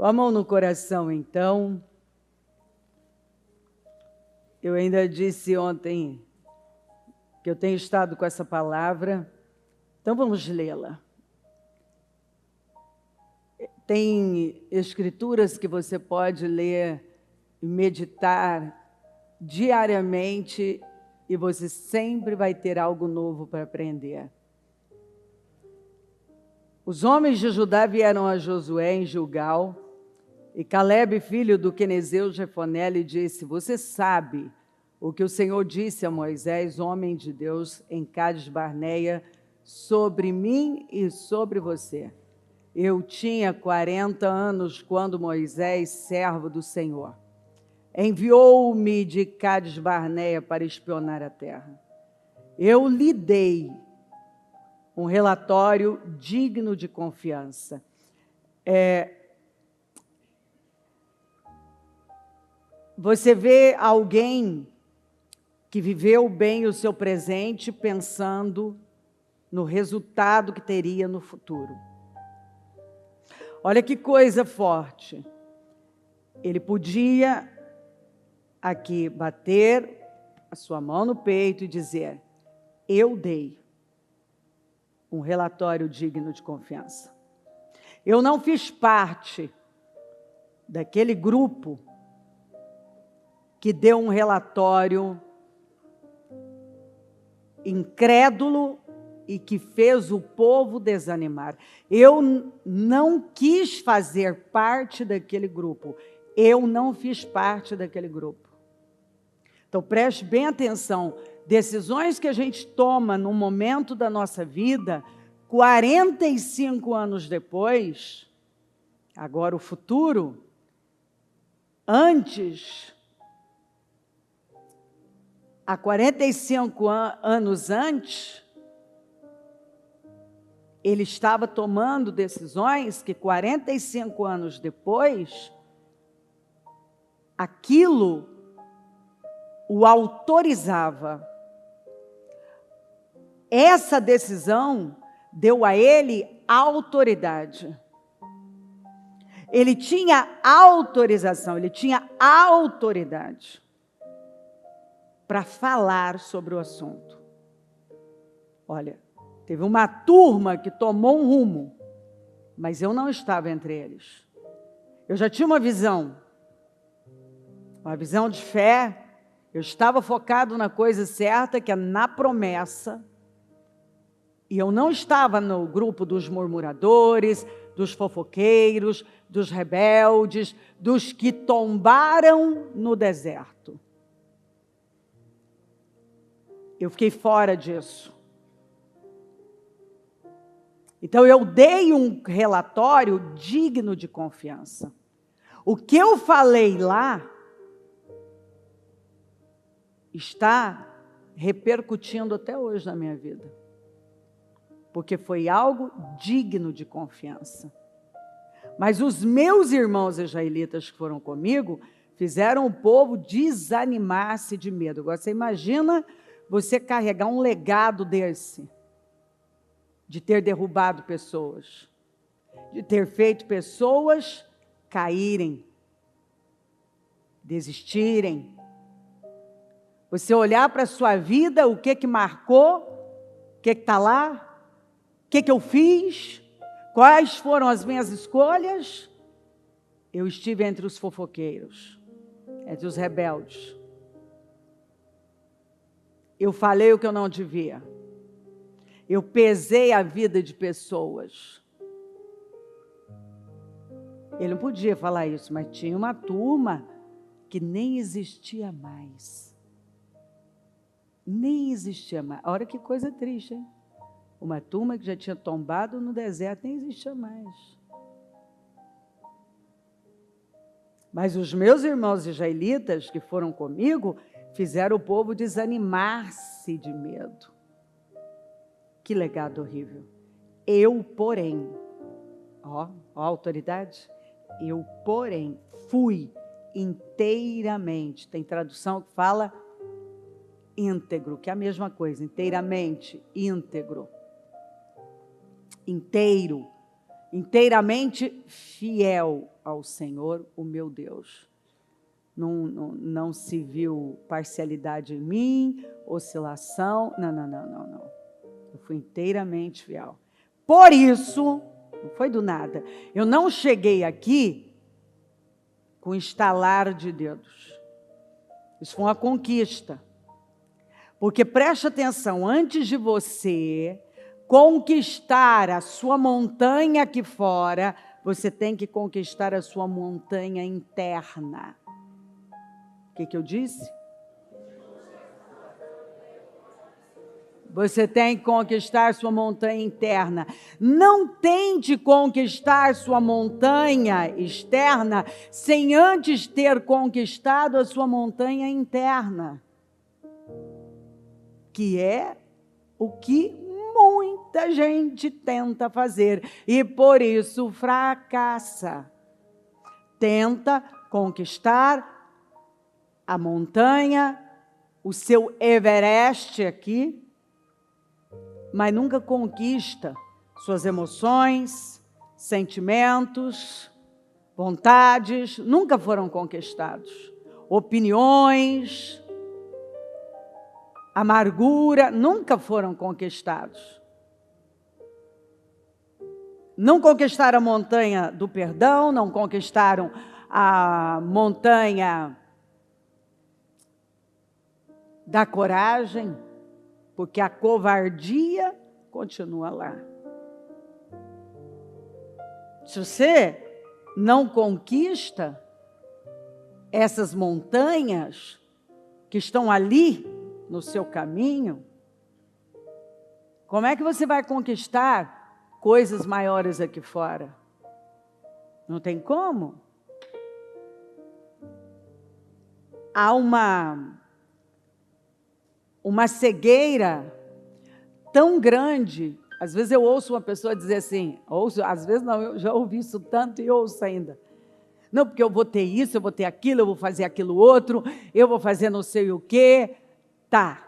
a mão no coração, então. Eu ainda disse ontem que eu tenho estado com essa palavra, então vamos lê-la. Tem escrituras que você pode ler e meditar diariamente e você sempre vai ter algo novo para aprender. Os homens de Judá vieram a Josué em Gilgal, e Calebe, filho do quenezeu Jefoné, lhe disse: você sabe o que o Senhor disse a Moisés, homem de Deus, em Cádiz Barneia, sobre mim e sobre você. Eu tinha 40 anos quando Moisés, servo do Senhor, enviou-me de Cádiz Barneia para espionar a terra. Eu lhe dei um relatório digno de confiança. Você vê alguém que viveu bem o seu presente pensando no resultado que teria no futuro. Olha que coisa forte. Ele podia aqui bater a sua mão no peito e dizer: eu dei um relatório digno de confiança. Eu não fiz parte daquele grupo que deu um relatório incrédulo e que fez o povo desanimar. Eu não quis fazer parte daquele grupo. Eu não fiz parte daquele grupo. Então preste bem atenção. Decisões que a gente toma no momento da nossa vida, 45 anos depois, agora o futuro, antes, há 45 anos antes, ele estava tomando decisões que 45 anos depois, aquilo o autorizava. Essa decisão deu a ele autoridade. Ele tinha autorização, ele tinha autoridade para falar sobre o assunto. Olha, teve uma turma que tomou um rumo, mas eu não estava entre eles. Eu já tinha uma visão de fé. Eu estava focado na coisa certa, que é na promessa. E eu não estava no grupo dos murmuradores, dos fofoqueiros, dos rebeldes, dos que tombaram no deserto. Eu fiquei fora disso. Então eu dei um relatório digno de confiança. O que eu falei lá está repercutindo até hoje na minha vida. Porque foi algo digno de confiança. Mas os meus irmãos israelitas que foram comigo, fizeram o povo desanimar-se de medo. Agora você imagina você carregar um legado desse, de ter derrubado pessoas, de ter feito pessoas caírem, desistirem. Você olhar para a sua vida, o que marcou, o que está lá, o que eu fiz, quais foram as minhas escolhas. Eu estive entre os fofoqueiros, entre os rebeldes. Eu falei o que eu não devia. Eu pesei a vida de pessoas. Ele não podia falar isso, mas tinha uma turma que nem existia mais. Nem existia mais. Olha que coisa triste, hein? Uma turma que já tinha tombado no deserto, nem existia mais. Mas os meus irmãos israelitas que foram comigo, fizeram o povo desanimar-se de medo. Que legado horrível. Eu, porém, ó a autoridade, eu, porém, fui inteiramente, tem tradução que fala íntegro, que é a mesma coisa, inteiramente, íntegro, inteiro. inteiramente fiel ao Senhor, o meu Deus. Não se viu parcialidade em mim, oscilação, não. Eu fui inteiramente fiel. Por isso, não foi do nada, eu não cheguei aqui com estalar de dedos. Isso foi uma conquista. Porque preste atenção, antes de você conquistar a sua montanha aqui fora, você tem que conquistar a sua montanha interna. O que eu disse? Você tem que conquistar sua montanha interna. Não tente conquistar sua montanha externa sem antes ter conquistado a sua montanha interna. Que é o que muita gente tenta fazer e por isso fracassa. Tenta conquistar a montanha, o seu Everest aqui, mas nunca conquista suas emoções, sentimentos, vontades, nunca foram conquistados. Opiniões, amargura, nunca foram conquistados. Não conquistaram a montanha do perdão, não conquistaram a montanha da coragem, porque a covardia continua lá. Se você não conquista essas montanhas que estão ali no seu caminho, como é que você vai conquistar coisas maiores aqui fora? Não tem como. Há uma cegueira tão grande. Às vezes eu ouço uma pessoa dizer assim, às vezes não, eu já ouvi isso tanto e ouço ainda. Não, porque eu vou ter isso, eu vou ter aquilo, eu vou fazer aquilo outro, eu vou fazer não sei o quê. Tá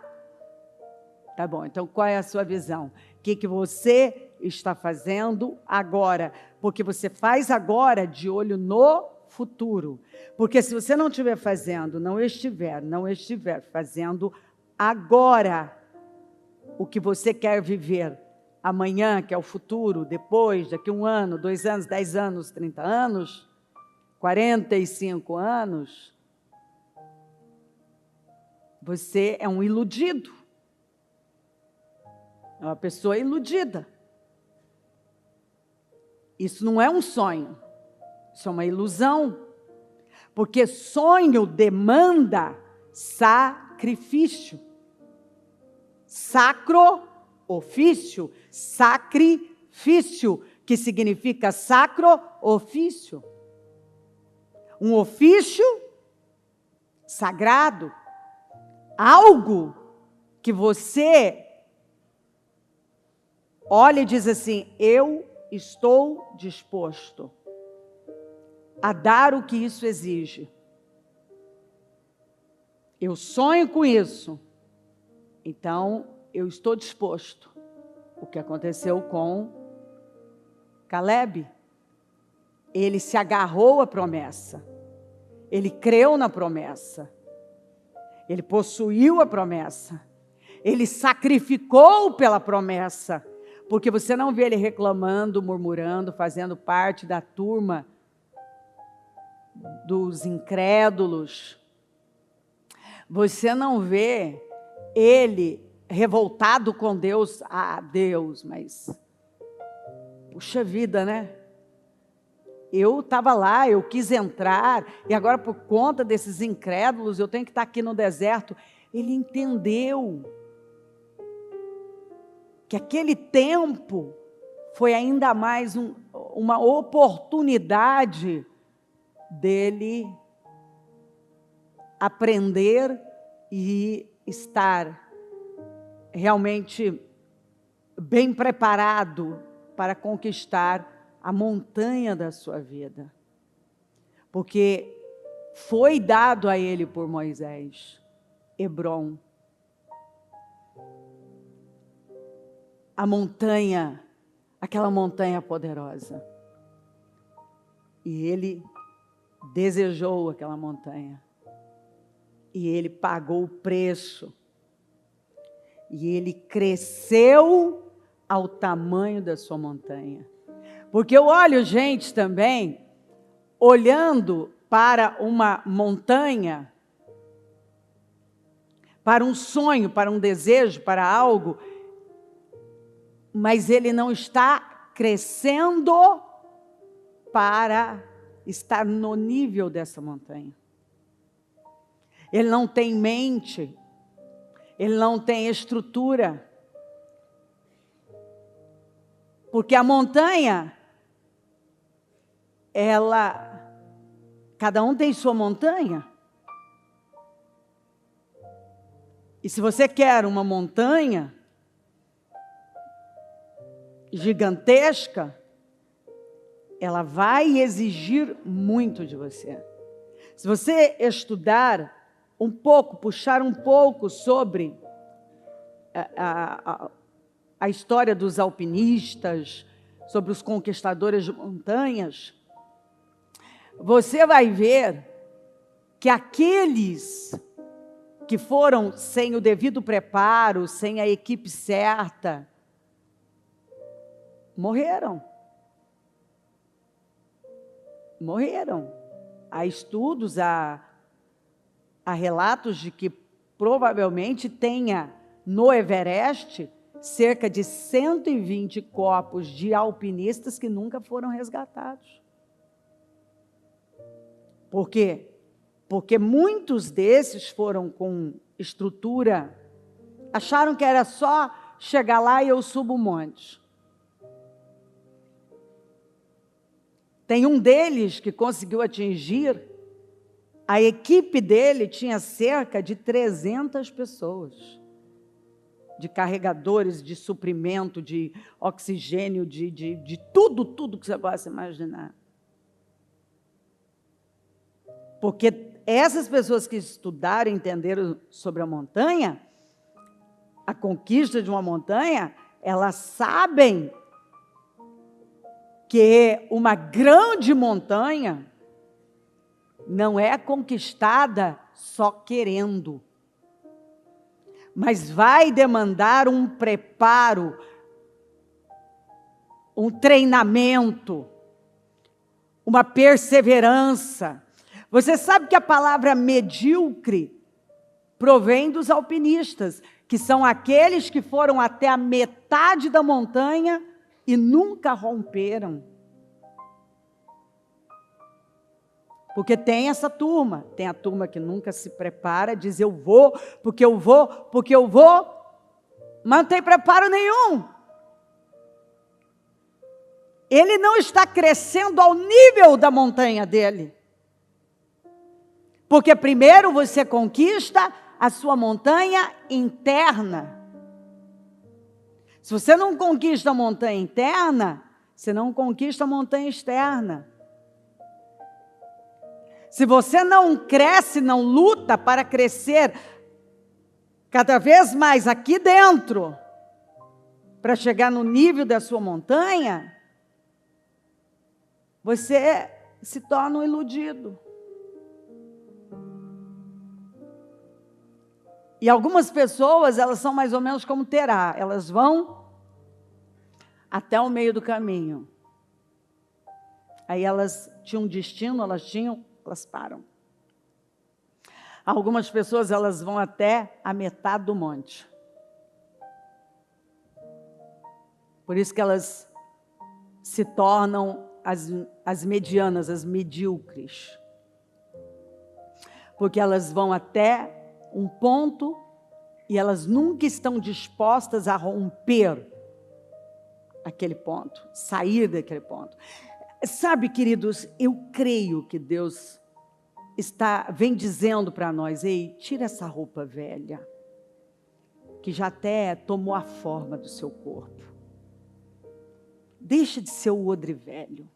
bom, então qual é a sua visão? O que você está fazendo agora? Porque você faz agora de olho no futuro. Porque se você não estiver fazendo, não estiver fazendo agora o que você quer viver amanhã, que é o futuro, depois, daqui 1 ano, 2 anos, 10 anos, 30 anos, 45 anos, você é um iludido. É uma pessoa iludida. Isso não é um sonho, isso é uma ilusão. Porque sonho demanda sacrifício. Sacro, ofício, sacrifício, que significa sacro, ofício. Um ofício sagrado. Algo que você olha e diz assim, eu estou disposto a dar o que isso exige. Eu sonho com isso. Então, eu estou disposto. O que aconteceu com Caleb? Ele se agarrou à promessa. Ele creu na promessa. Ele possuiu a promessa. Ele sacrificou pela promessa. Porque você não vê ele reclamando, murmurando, fazendo parte da turma dos incrédulos. Você não vê ele revoltado com Deus. Ah, Deus, mas puxa vida, né? Eu estava lá, eu quis entrar, e agora por conta desses incrédulos, eu tenho que estar aqui no deserto. Ele entendeu que aquele tempo foi ainda mais uma oportunidade dele aprender e estar realmente bem preparado para conquistar a montanha da sua vida. Porque foi dado a ele por Moisés, Hebrom. A montanha, aquela montanha poderosa. E ele desejou aquela montanha. E ele pagou o preço. E ele cresceu ao tamanho da sua montanha. Porque eu olho gente também, olhando para uma montanha, para um sonho, para um desejo, para algo, mas ele não está crescendo para estar no nível dessa montanha. Ele não tem mente, ele não tem estrutura. Porque a montanha, cada um tem sua montanha. E se você quer uma montanha gigantesca, ela vai exigir muito de você. Se você estudar um pouco, puxar um pouco sobre a história dos alpinistas, sobre os conquistadores de montanhas, você vai ver que aqueles que foram sem o devido preparo, sem a equipe certa, morreram. Morreram. Há estudos, há relatos de que provavelmente tenha no Everest cerca de 120 corpos de alpinistas que nunca foram resgatados. Por quê? Porque muitos desses foram com estrutura, acharam que era só chegar lá e eu subo o monte. Tem um deles que conseguiu atingir, a equipe dele tinha cerca de 300 pessoas, de carregadores, de suprimento, de oxigênio, de tudo que você possa imaginar. Porque essas pessoas que estudaram e entenderam sobre a montanha, a conquista de uma montanha, elas sabem que uma grande montanha não é conquistada só querendo, mas vai demandar um preparo, um treinamento, uma perseverança. Você sabe que a palavra medíocre provém dos alpinistas, que são aqueles que foram até a metade da montanha e nunca romperam. Porque tem essa turma, tem a turma que nunca se prepara, diz eu vou, porque eu vou, mas não tem preparo nenhum. Ele não está crescendo ao nível da montanha dele. Porque primeiro você conquista a sua montanha interna. Se você não conquista a montanha interna, você não conquista a montanha externa. Se você não cresce, não luta para crescer cada vez mais aqui dentro, para chegar no nível da sua montanha, você se torna um iludido. E algumas pessoas, elas são mais ou menos como Terá, elas vão até o meio do caminho. Aí elas tinham um destino, elas param. Algumas pessoas, elas vão até a metade do monte. Por isso que elas se tornam as medianas, as medíocres. Porque elas vão até um ponto e elas nunca estão dispostas a romper aquele ponto, sair daquele ponto. Sabe, queridos, eu creio que Deus vem dizendo para nós, ei, tira essa roupa velha, que já até tomou a forma do seu corpo. Deixa de ser o odre velho.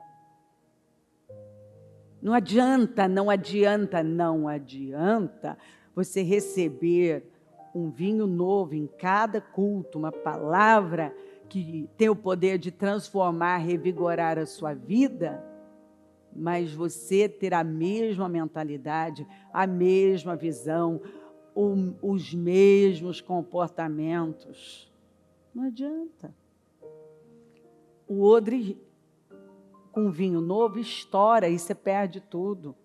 Não adianta você receber um vinho novo em cada culto, uma palavra que tem o poder de transformar, revigorar a sua vida, mas você ter a mesma mentalidade, a mesma visão, os mesmos comportamentos. Não adianta. O odre com vinho novo estoura e você perde tudo.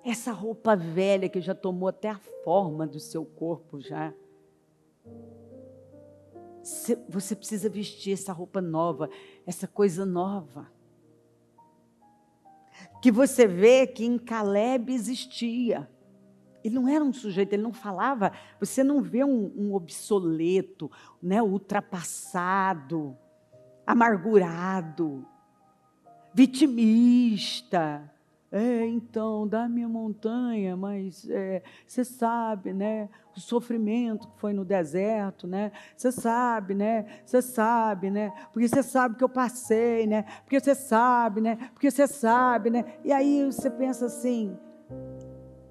Essa roupa velha que já tomou até a forma do seu corpo já. Você precisa vestir essa roupa nova, essa coisa nova. Que você vê que em Caleb existia. Ele não era um sujeito, ele não falava, você não vê um obsoleto, né, ultrapassado, amargurado, vitimista. Então, dá minha montanha, mas você sabe, né, o sofrimento que foi no deserto, né, você sabe, né, porque você sabe que eu passei, né, porque você sabe, né, e aí você pensa assim,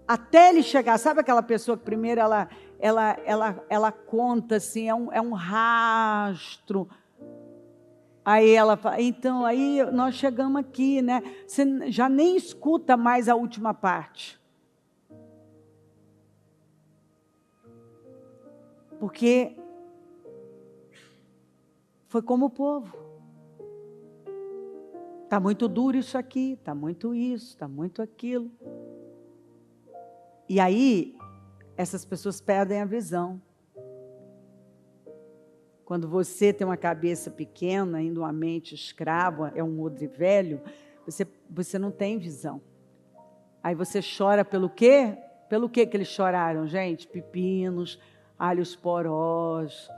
até ele chegar, sabe aquela pessoa que primeiro ela conta assim, é um rastro. Aí ela fala, então, aí nós chegamos aqui, né? Você já nem escuta mais a última parte. Porque foi como o povo. Está muito duro isso aqui, está muito isso, está muito aquilo. E aí, essas pessoas perdem a visão. Quando você tem uma cabeça pequena, ainda uma mente escrava, é um odre velho, você não tem visão. Aí você chora pelo quê? Pelo que eles choraram, gente? Pepinos, alhos porós,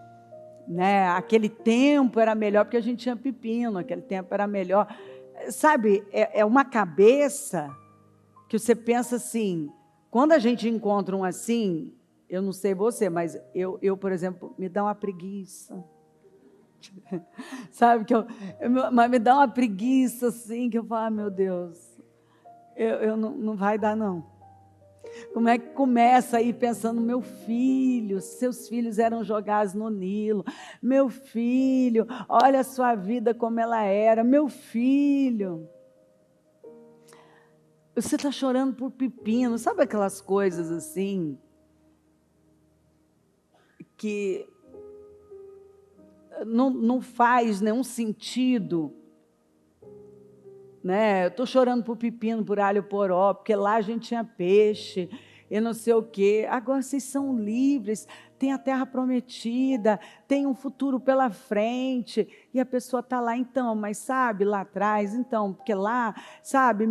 né? Aquele tempo era melhor porque a gente tinha pepino, aquele tempo era melhor. Sabe, é uma cabeça que você pensa assim, quando a gente encontra um assim, eu não sei você, mas eu, por exemplo, me dá uma preguiça. Sabe, mas me dá uma preguiça assim, que eu falo, meu Deus, eu não vai dar não. Como é que começa aí pensando, meu filho, seus filhos eram jogados no Nilo, meu filho, olha a sua vida como ela era, meu filho. Você está chorando por pepino, sabe aquelas coisas assim, que não faz nenhum sentido, né? Eu estou chorando por pepino, por alho poró, porque lá a gente tinha peixe, e não sei o quê. Agora vocês são livres, tem a terra prometida, tem um futuro pela frente, e a pessoa está lá, então, mas sabe, lá atrás, então, porque lá, sabe,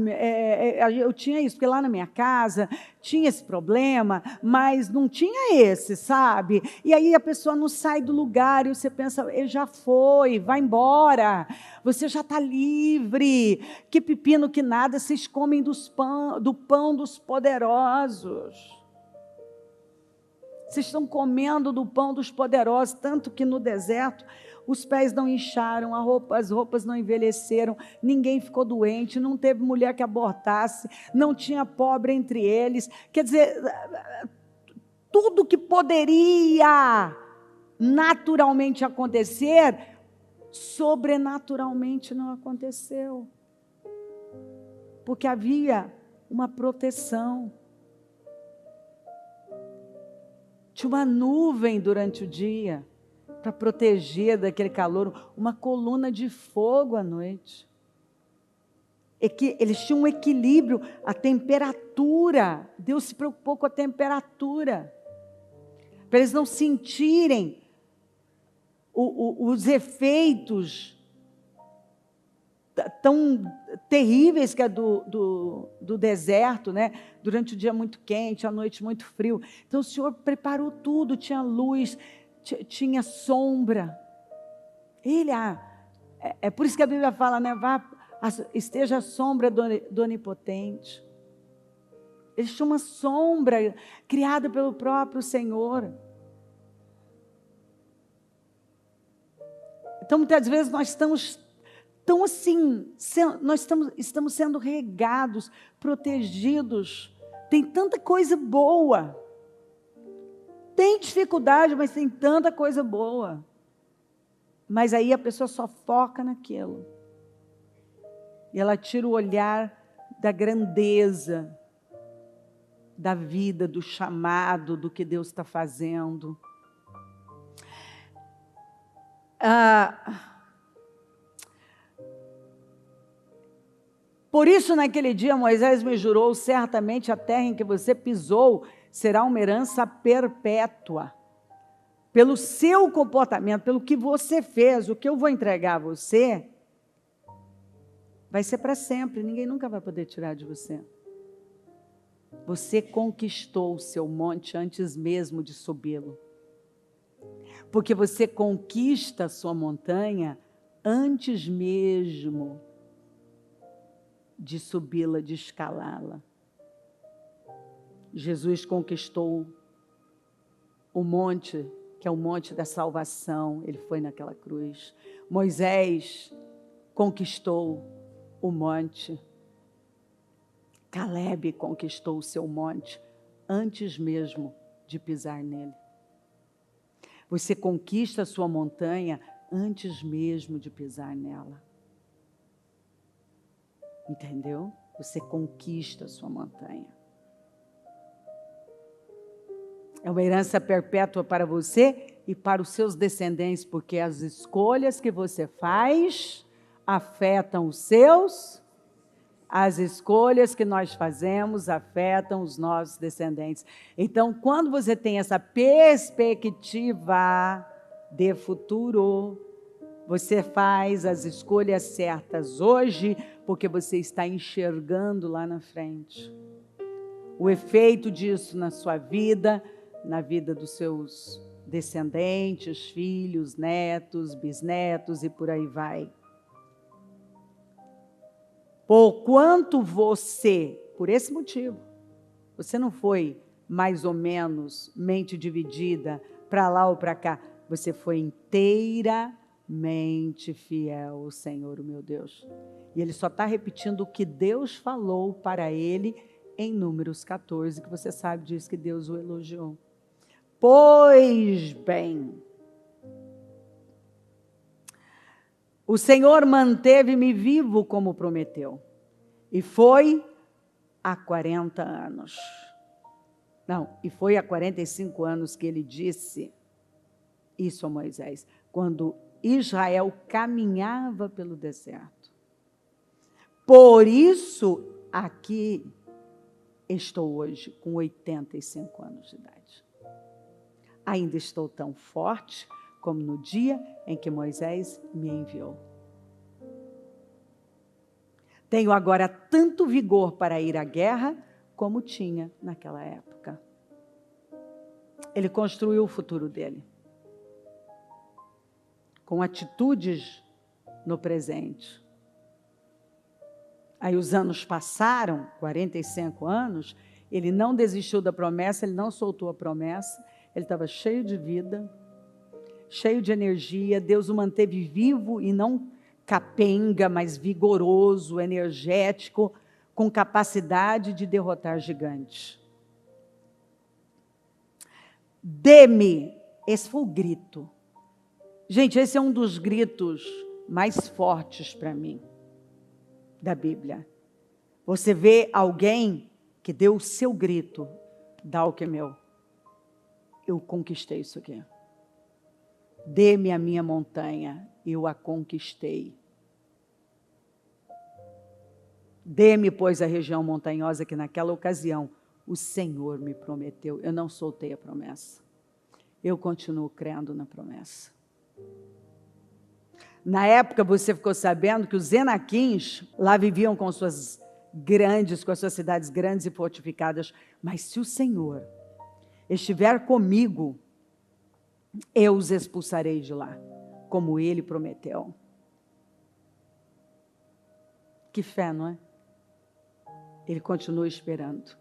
eu tinha isso, porque lá na minha casa tinha esse problema, mas não tinha esse, sabe? E aí a pessoa não sai do lugar, e você pensa, ele já foi, vai embora, você já está livre, que pepino que nada, vocês comem do pão dos poderosos. Vocês estão comendo do pão dos poderosos, tanto que no deserto os pés não incharam, as roupas não envelheceram, ninguém ficou doente, não teve mulher que abortasse, não tinha pobre entre eles. Quer dizer, tudo que poderia naturalmente acontecer, sobrenaturalmente não aconteceu. Porque havia uma proteção. Tinha uma nuvem durante o dia para proteger daquele calor, uma coluna de fogo à noite. Eles tinham um equilíbrio, a temperatura. Deus se preocupou com a temperatura, para eles não sentirem os efeitos tão terríveis que é do deserto, né? Durante o dia muito quente, à noite muito frio. Então o Senhor preparou tudo, tinha luz, tinha sombra. É por isso que a Bíblia fala, né? Esteja a sombra do Onipotente. Eles tinham uma sombra criada pelo próprio Senhor. Então muitas vezes nós estamos tão assim, nós estamos sendo regados, protegidos, tem tanta coisa boa, tem dificuldade, mas tem tanta coisa boa, mas aí a pessoa só foca naquilo, E ela tira o olhar da grandeza, da vida, do chamado, do que Deus está fazendo. Por isso, naquele dia, Moisés me jurou, certamente a terra em que você pisou será uma herança perpétua. Pelo seu comportamento, pelo que você fez, o que eu vou entregar a você, vai ser para sempre, ninguém nunca vai poder tirar de você. Você conquistou o seu monte antes mesmo de subi-lo. Porque você conquista a sua montanha antes mesmo de subi-la, de escalá-la. Jesus conquistou o monte, que é o monte da salvação, ele foi naquela cruz. Moisés conquistou o monte. Calebe conquistou o seu monte antes mesmo de pisar nele. Você conquista a sua montanha antes mesmo de pisar nela. Entendeu? Você conquista a sua montanha. É uma herança perpétua para você e para os seus descendentes, porque as escolhas que você faz afetam os seus. As escolhas que nós fazemos afetam os nossos descendentes. Então, quando você tem essa perspectiva de futuro, você faz as escolhas certas hoje, porque você está enxergando lá na frente. O efeito disso na sua vida, na vida dos seus descendentes, filhos, netos, bisnetos e por aí vai. Porquanto você, por esse motivo, você não foi mais ou menos mente dividida para lá ou para cá, você foi inteiramente fiel ao Senhor, o meu Deus. E ele só está repetindo o que Deus falou para ele em Números 14, que você sabe disso, que Deus o elogiou. Pois bem, o Senhor manteve-me vivo como prometeu. E foi há 40 anos. Não, e foi há 45 anos que ele disse isso a Moisés, quando Israel caminhava pelo deserto. Por isso, aqui estou hoje, com 85 anos de idade. Ainda estou tão forte como no dia em que Moisés me enviou. Tenho agora tanto vigor para ir à guerra como tinha naquela época. Ele construiu o futuro dele com atitudes no presente. Aí os anos passaram, 45 anos, ele não desistiu da promessa, ele não soltou a promessa, ele estava cheio de vida, cheio de energia, Deus o manteve vivo e não capenga, mas vigoroso, energético, com capacidade de derrotar gigantes. Dê-me, esse foi o grito. Gente, esse é um dos gritos mais fortes para mim, da Bíblia. Você vê alguém que deu o seu grito, dá o que é meu. Eu conquistei isso aqui. Dê-me a minha montanha, eu a conquistei. Dê-me, pois, a região montanhosa que naquela ocasião o Senhor me prometeu. Eu não soltei a promessa. Eu continuo crendo na promessa. Na época você ficou sabendo que os Enaquins lá viviam com suas cidades grandes e fortificadas. Mas se o Senhor estiver comigo, eu os expulsarei de lá, como Ele prometeu. Que fé, não é? Ele continua esperando.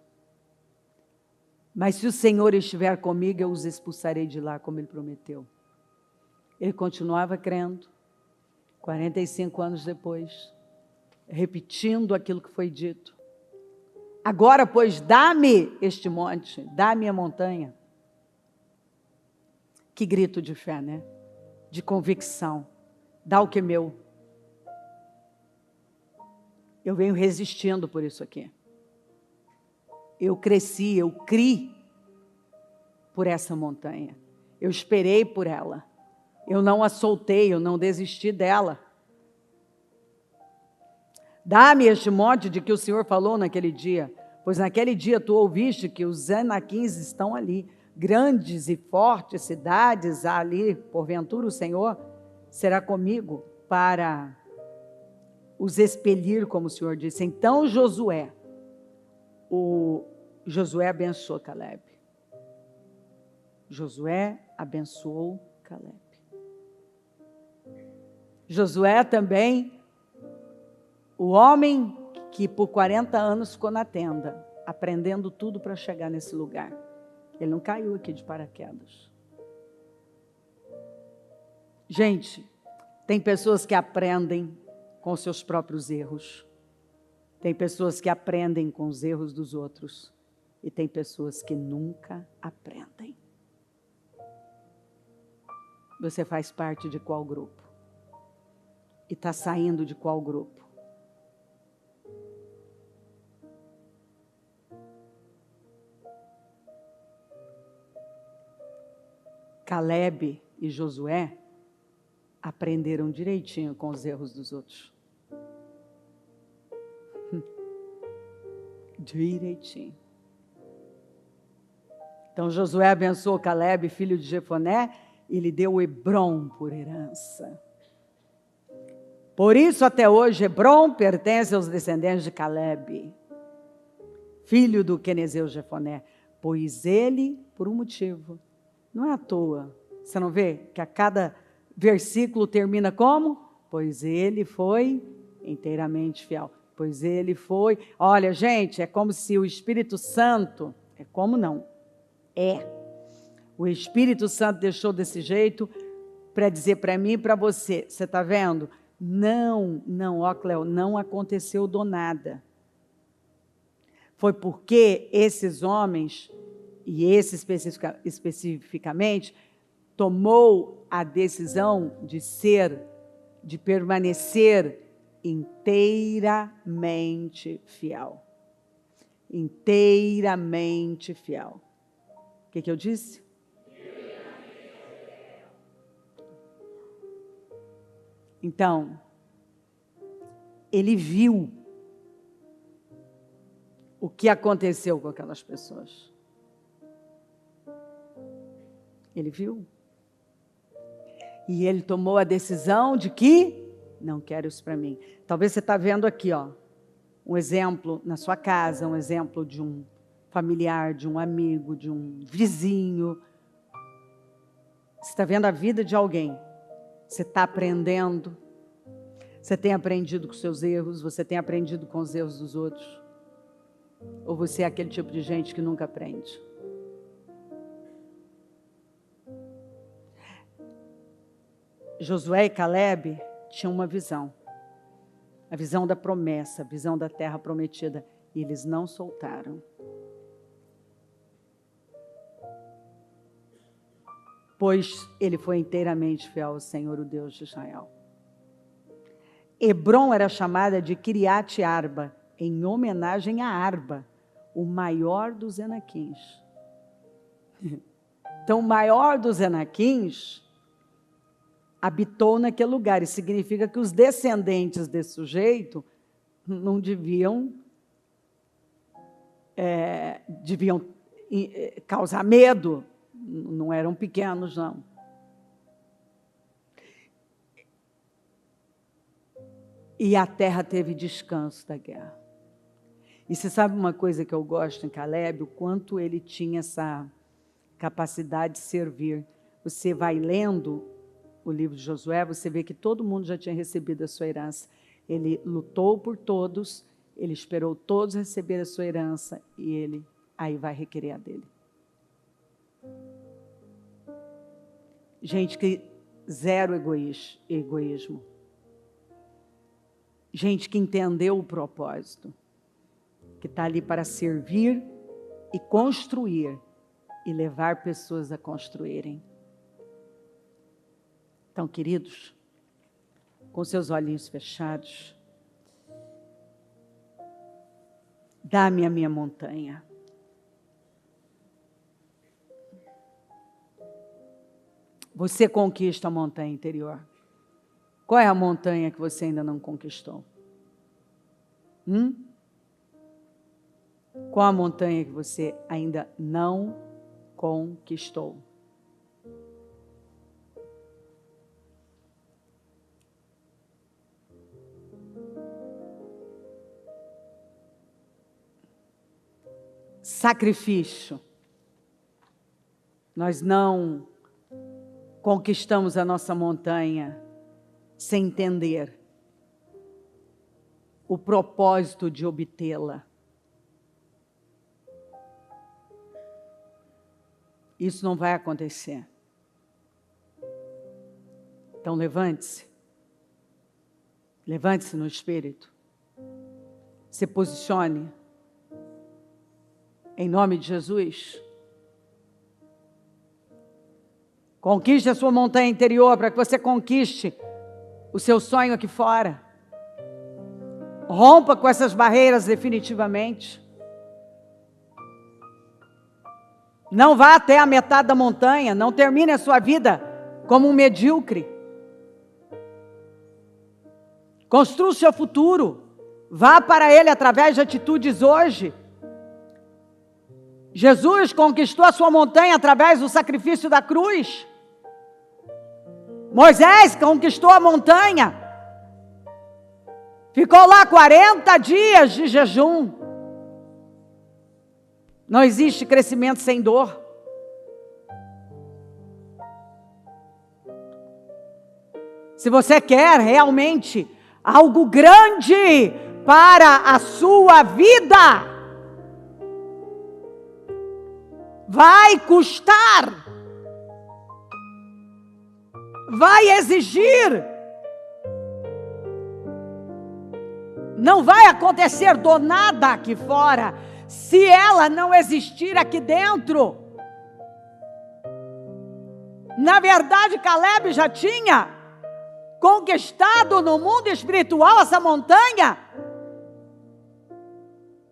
Mas se o Senhor estiver comigo, eu os expulsarei de lá, como Ele prometeu. Ele continuava crendo, 45 anos depois, repetindo aquilo que foi dito. Agora, pois, dá-me este monte, dá-me a montanha. Que grito de fé, né? De convicção. Dá o que é meu. Eu venho resistindo por isso aqui. Eu cresci, eu criei por essa montanha. Eu esperei por ela. Eu não a soltei, eu não desisti dela. Dá-me este monte de que o Senhor falou naquele dia, pois naquele dia tu ouviste que os Anaquins estão ali, grandes e fortes cidades ali, porventura o Senhor será comigo para os expelir, como o Senhor disse. Então Josué abençoou Caleb. Josué abençoou Caleb. Josué também, o homem que por 40 anos ficou na tenda, aprendendo tudo para chegar nesse lugar. Ele não caiu aqui de paraquedas. Gente, tem pessoas que aprendem com seus próprios erros. Tem pessoas que aprendem com os erros dos outros. E tem pessoas que nunca aprendem. Você faz parte de qual grupo? E está saindo de qual grupo? Caleb e Josué aprenderam direitinho com os erros dos outros. Direitinho. Então Josué abençoou Caleb, filho de Jefoné, e lhe deu Hebrom por herança. Por isso até hoje Hebrom pertence aos descendentes de Caleb, filho do quenezeu Jefoné, pois ele, por um motivo, não é à toa. Você não vê que a cada versículo termina como? Pois ele foi inteiramente fiel. Pois ele foi... Olha, gente, é como se o Espírito Santo... É como não? É. O Espírito Santo deixou desse jeito para dizer para mim e para você. Você está vendo? Não, ó Cléo, não aconteceu do nada. Foi porque esses homens... E esse especificamente, tomou a decisão de permanecer inteiramente fiel. Inteiramente fiel. O que eu disse? Então, ele viu o que aconteceu com aquelas pessoas. Ele viu. E ele tomou a decisão de que não quero isso para mim. Talvez você está vendo aqui, ó, um exemplo na sua casa, um exemplo de um familiar, de um amigo, de um vizinho. Você está vendo a vida de alguém. Você está aprendendo. Você tem aprendido com seus erros. Você tem aprendido com os erros dos outros. Ou você é aquele tipo de gente que nunca aprende? Josué e Caleb tinham uma visão. A visão da promessa, a visão da terra prometida. E eles não soltaram. Pois ele foi inteiramente fiel ao Senhor, o Deus de Israel. Hebrom era chamada de Kiriat Arba, em homenagem a Arba, o maior dos Enaquins. Então, o maior dos Enaquins habitou naquele lugar. E significa que os descendentes desse sujeito não deviam causar medo. Não eram pequenos, não. E a terra teve descanso da guerra. E você sabe uma coisa que eu gosto em Caleb? O quanto ele tinha essa capacidade de servir. Você vai lendo o livro de Josué, você vê que todo mundo já tinha recebido a sua herança. Ele lutou por todos, ele esperou todos receber a sua herança e ele aí vai requerer a dele. Gente que zero egoísmo. Gente que entendeu o propósito, que está ali para servir e construir e levar pessoas a construírem. Então, queridos, com seus olhinhos fechados, Dá-me a minha montanha. Você conquista a montanha interior. Qual é a montanha que você ainda não conquistou? Qual a montanha que você ainda não conquistou? Sacrifício. Nós não conquistamos a nossa montanha sem entender o propósito de obtê-la. Isso não vai acontecer. Então levante-se. Levante-se no espírito. Se posicione. Em nome de Jesus. Conquiste a sua montanha interior para que você conquiste o seu sonho aqui fora. Rompa com essas barreiras definitivamente. Não vá até a metade da montanha. Não termine a sua vida como um medíocre. Construa o seu futuro. Vá para ele através de atitudes hoje. Jesus conquistou a sua montanha através do sacrifício da cruz. Moisés conquistou a montanha. Ficou lá 40 dias de jejum. Não existe crescimento sem dor. Se você quer realmente algo grande para a sua vida, vai custar, vai exigir, não vai acontecer do nada aqui fora, se ela não existir aqui dentro. Na verdade, Caleb já tinha conquistado no mundo espiritual essa montanha,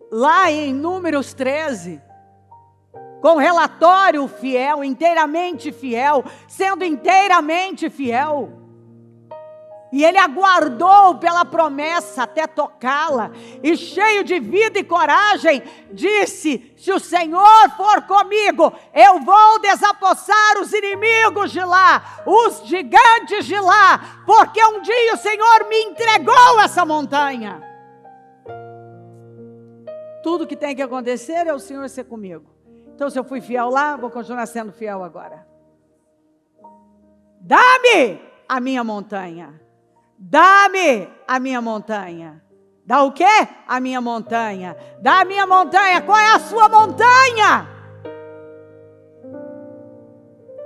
lá em Números 13, com relatório fiel, inteiramente fiel, sendo inteiramente fiel. E ele aguardou pela promessa até tocá-la, e cheio de vida e coragem, disse: se o Senhor for comigo, eu vou desapossar os inimigos de lá, os gigantes de lá, porque um dia o Senhor me entregou essa montanha. Tudo que tem que acontecer é o Senhor ser comigo. Então, se eu fui fiel lá, vou continuar sendo fiel agora. Dá-me a minha montanha. Dá-me a minha montanha. Dá o quê? A minha montanha. Dá a minha montanha. Qual é a sua montanha?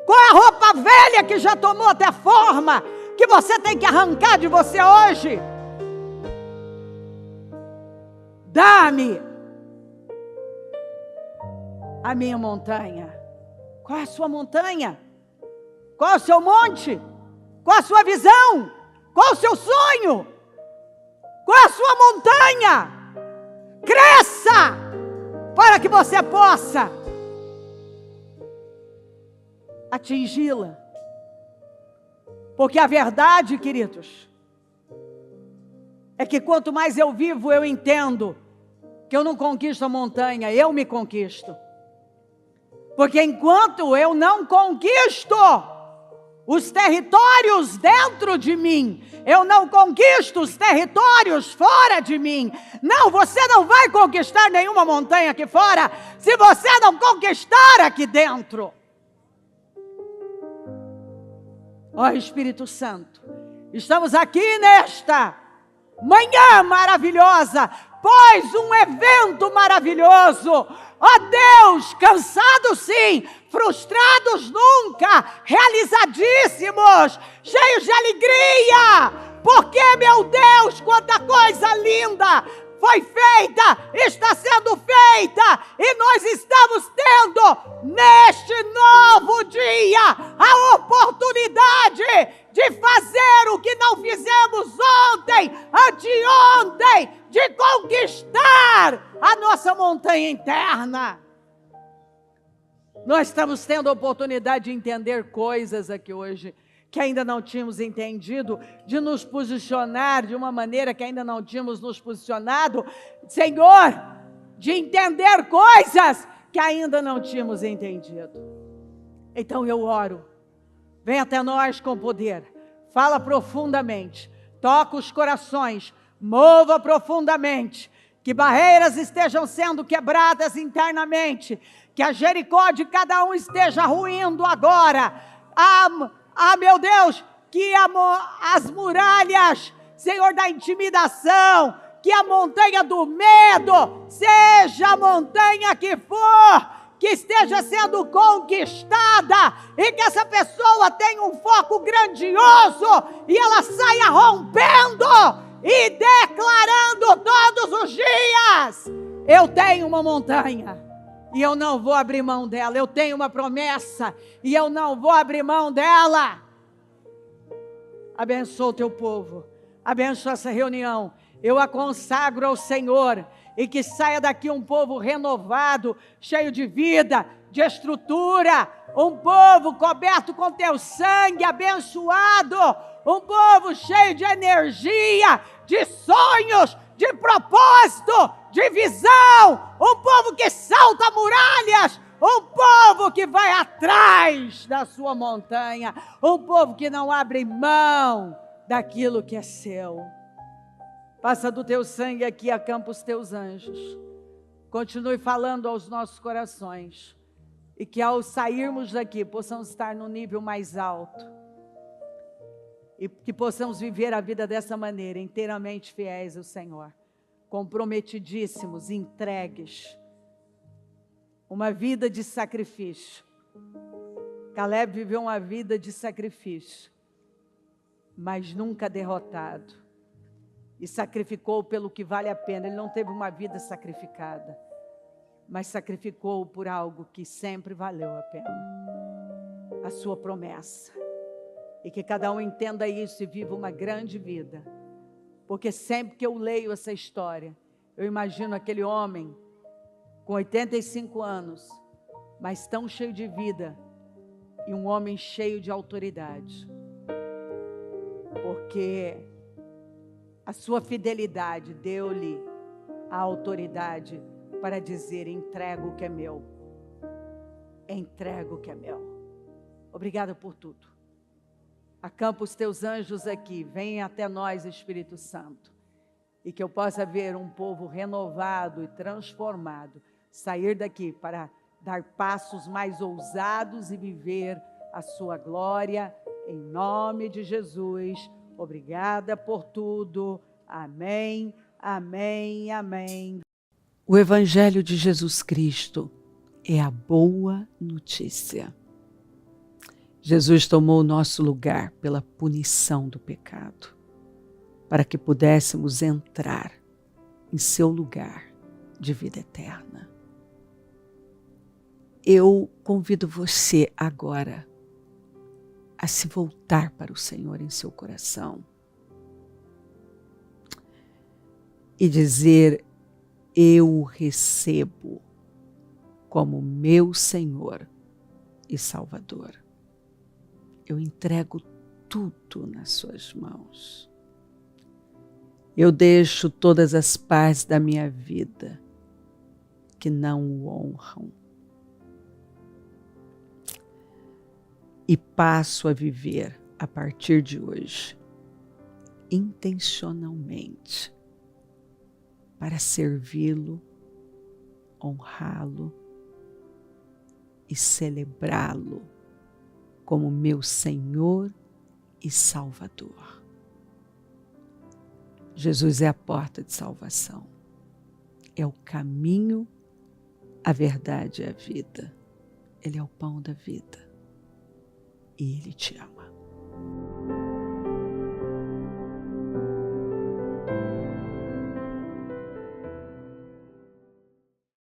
Qual é a roupa velha que já tomou até forma, que você tem que arrancar de você hoje? Dá-me a minha montanha. Qual é a sua montanha? Qual é o seu monte? Qual é a sua visão? Qual é o seu sonho? Qual é a sua montanha? Cresça para que você possa atingi-la. Porque a verdade, queridos, é que quanto mais eu vivo, eu entendo que eu não conquisto a montanha, eu me conquisto. Porque enquanto eu não conquisto os territórios dentro de mim, eu não conquisto os territórios fora de mim. Não, você não vai conquistar nenhuma montanha aqui fora, se você não conquistar aqui dentro. Ó Espírito Santo, estamos aqui nesta manhã maravilhosa, pois um evento maravilhoso. Ó Deus, cansados sim, frustrados nunca, realizadíssimos, cheios de alegria, porque, meu Deus, quanta coisa linda foi feita, está sendo feita, e nós estamos tendo, neste novo dia, a oportunidade de fazer o que não fizemos ontem, anteontem, de conquistar a nossa montanha interna. Nós estamos tendo a oportunidade de entender coisas aqui hoje que ainda não tínhamos entendido, de nos posicionar de uma maneira que ainda não tínhamos nos posicionado, Senhor, de entender coisas que ainda não tínhamos entendido. Então eu oro, vem até nós com poder, fala profundamente, toca os corações, mova profundamente, que barreiras estejam sendo quebradas internamente, que a Jericó de cada um esteja ruindo agora. Meu Deus, que as muralhas, Senhor, da intimidação, que a montanha do medo, seja a montanha que for, que esteja sendo conquistada, e que essa pessoa tenha um foco grandioso, e ela saia rompendo e declarando todos os dias: eu tenho uma montanha, e eu não vou abrir mão dela. Eu tenho uma promessa, e eu não vou abrir mão dela. Abençoa o teu povo, abençoa essa reunião. Eu a consagro ao Senhor, e que saia daqui um povo renovado, cheio de vida, de estrutura, um povo coberto com teu sangue, abençoado, um povo cheio de energia, de sonhos, de propósito, de visão, um povo que salta muralhas, um povo que vai atrás da sua montanha, um povo que não abre mão daquilo que é seu. Passa do teu sangue aqui, acampa os teus anjos, continue falando aos nossos corações, e que ao sairmos daqui possamos estar no nível mais alto, e que possamos viver a vida dessa maneira, inteiramente fiéis ao Senhor, comprometidíssimos, entregues, uma vida de sacrifício. Caleb viveu uma vida de sacrifício, mas nunca derrotado, e sacrificou pelo que vale a pena. Ele não teve uma vida sacrificada, mas sacrificou por algo que sempre valeu a pena, a sua promessa. E que cada um entenda isso e viva uma grande vida, porque sempre que eu leio essa história, eu imagino aquele homem com 85 anos, mas tão cheio de vida, e um homem cheio de autoridade, porque a sua fidelidade deu-lhe a autoridade para dizer: entrego o que é meu, entrego o que é meu. Obrigada por tudo. Acampa os teus anjos aqui, vem até nós, Espírito Santo, e que eu possa ver um povo renovado e transformado, sair daqui para dar passos mais ousados e viver a sua glória, em nome de Jesus. Obrigada por tudo. Amém, amém, amém. O Evangelho de Jesus Cristo é a boa notícia. Jesus tomou o nosso lugar pela punição do pecado, para que pudéssemos entrar em seu lugar de vida eterna. Eu convido você agora a se voltar para o Senhor em seu coração e dizer: eu o recebo como meu Senhor e Salvador. Eu entrego tudo nas suas mãos. Eu deixo todas as partes da minha vida que não o honram e passo a viver a partir de hoje intencionalmente para servi-lo, honrá-lo e celebrá-lo como meu Senhor e Salvador. Jesus é a porta de salvação, é o caminho, a verdade e a vida. Ele é o pão da vida e Ele te ama.